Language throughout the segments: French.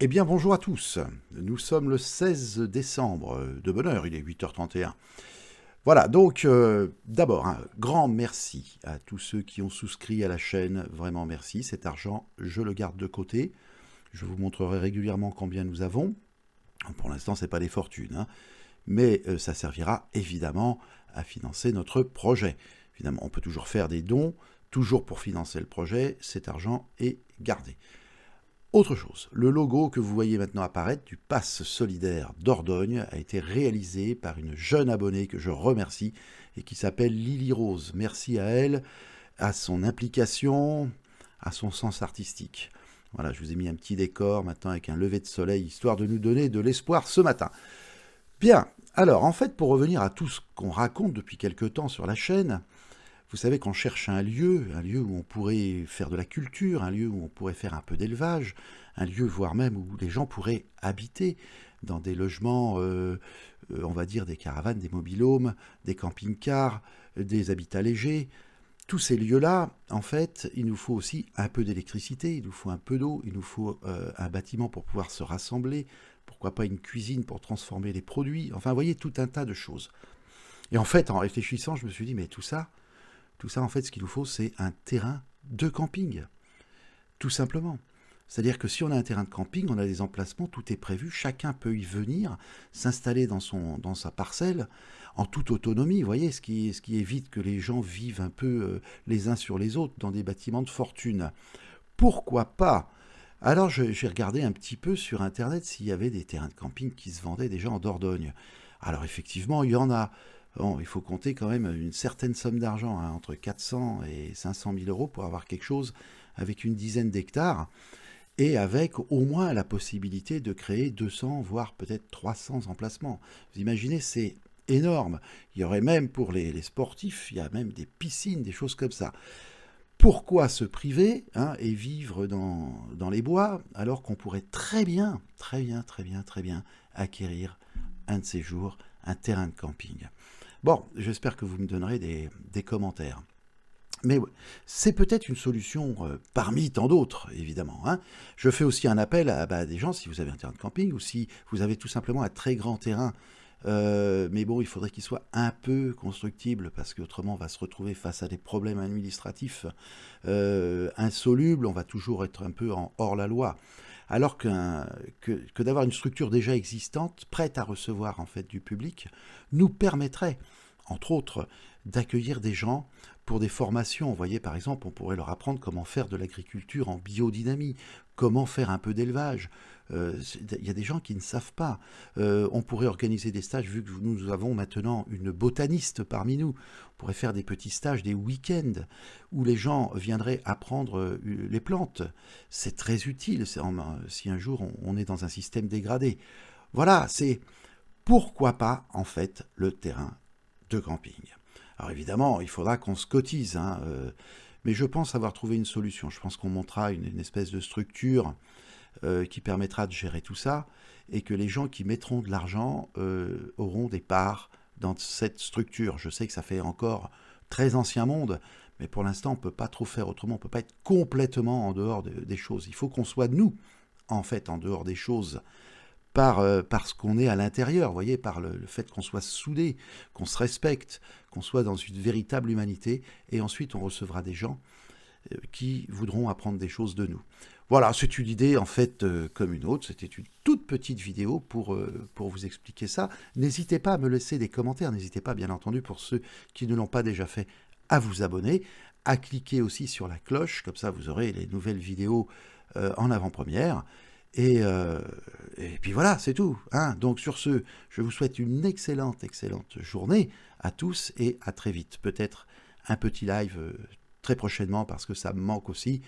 Eh bien, bonjour à tous. Nous sommes le 16 décembre, de bonne heure, il est 8h31. Voilà, donc d'abord, un grand merci à tous ceux qui ont souscrit à la chaîne. Vraiment merci. Cet argent, je le garde de côté. Je vous montrerai régulièrement combien nous avons. Pour l'instant, ce n'est pas des fortunes, hein, mais ça servira évidemment à financer notre projet. Évidemment, on peut toujours faire des dons, toujours pour financer le projet. Cet argent est gardé. Autre chose, le logo que vous voyez maintenant apparaître du Pass solidaire Dordogne a été réalisé par une jeune abonnée que je remercie et qui s'appelle Lily Rose. Merci à elle, à son implication, à son sens artistique. Voilà, je vous ai mis un petit décor maintenant avec un lever de soleil, histoire de nous donner de l'espoir ce matin. Bien, alors en fait, pour revenir à tout ce qu'on raconte depuis quelque temps sur la chaîne, vous savez qu'on cherche un lieu où on pourrait faire de la culture, un lieu où on pourrait faire un peu d'élevage, un lieu voire même où les gens pourraient habiter dans des logements, on va dire des caravanes, des mobil-homes, des camping-cars, des habitats légers. Tous ces lieux-là, en fait, il nous faut aussi un peu d'électricité, il nous faut un peu d'eau, il nous faut un bâtiment pour pouvoir se rassembler, pourquoi pas une cuisine pour transformer les produits, enfin, vous voyez, tout un tas de choses. Et en fait, en réfléchissant, je me suis dit, mais tout ça, en fait, ce qu'il nous faut, c'est un terrain de camping, tout simplement. C'est-à-dire que si on a un terrain de camping, on a des emplacements, tout est prévu, chacun peut y venir, s'installer dans sa parcelle, en toute autonomie, vous voyez, ce qui évite que les gens vivent un peu les uns sur les autres dans des bâtiments de fortune. Pourquoi pas? Alors j'ai regardé un petit peu sur Internet s'il y avait des terrains de camping qui se vendaient déjà en Dordogne. Alors effectivement, il y en a. Bon, il faut compter quand même une certaine somme d'argent, hein, entre 400 et 500 000 euros pour avoir quelque chose avec une dizaine d'hectares et avec au moins la possibilité de créer 200, voire peut-être 300 emplacements. Vous imaginez, c'est énorme. Il y aurait même pour les sportifs, il y a même des piscines, des choses comme ça. Pourquoi se priver, hein, et vivre dans les bois alors qu'on pourrait très bien, très bien, très bien, très bien acquérir un de ces jours un terrain de camping. Bon, j'espère que vous me donnerez des commentaires. Mais c'est peut-être une solution parmi tant d'autres, évidemment, hein. Je fais aussi un appel à des gens, si vous avez un terrain de camping, ou si vous avez tout simplement un très grand terrain, mais bon, il faudrait qu'il soit un peu constructible, parce qu'autrement, on va se retrouver face à des problèmes administratifs insolubles, on va toujours être un peu en hors-la-loi. Alors que d'avoir une structure déjà existante, prête à recevoir en fait du public, nous permettrait, entre autres, d'accueillir des gens pour des formations. Vous voyez, par exemple, on pourrait leur apprendre comment faire de l'agriculture en biodynamie, comment faire un peu d'élevage. Il y a des gens qui ne savent pas. On pourrait organiser des stages, vu que nous avons maintenant une botaniste parmi nous. On pourrait faire des petits stages, des week-ends, où les gens viendraient apprendre les plantes. C'est très utile si un jour on est dans un système dégradé. Voilà, c'est pourquoi pas, en fait, le terrain de camping. Alors évidemment, il faudra qu'on se cotise, hein, mais je pense avoir trouvé une solution. Je pense qu'on montera une espèce de structure qui permettra de gérer tout ça, et que les gens qui mettront de l'argent auront des parts dans cette structure. Je sais que ça fait encore très ancien monde, mais pour l'instant, on ne peut pas trop faire autrement, on ne peut pas être complètement en dehors des choses. Il faut qu'on soit, nous, en fait, en dehors des choses, par ce qu'on est à l'intérieur, vous voyez, par le fait qu'on soit soudés, qu'on se respecte, qu'on soit dans une véritable humanité, et ensuite on recevra des gens qui voudront apprendre des choses de nous. Voilà, c'est une idée en fait comme une autre, c'était une toute petite vidéo pour vous expliquer ça. N'hésitez pas à me laisser des commentaires, n'hésitez pas bien entendu pour ceux qui ne l'ont pas déjà fait à vous abonner, à cliquer aussi sur la cloche, comme ça vous aurez les nouvelles vidéos en avant-première. Et puis voilà, c'est tout, hein. Donc sur ce, je vous souhaite une excellente, excellente journée à tous et à très vite. Peut-être un petit live très prochainement parce que ça me manque aussi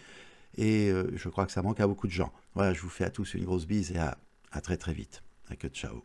et je crois que ça manque à beaucoup de gens. Voilà, je vous fais à tous une grosse bise et à très très vite. À que ciao.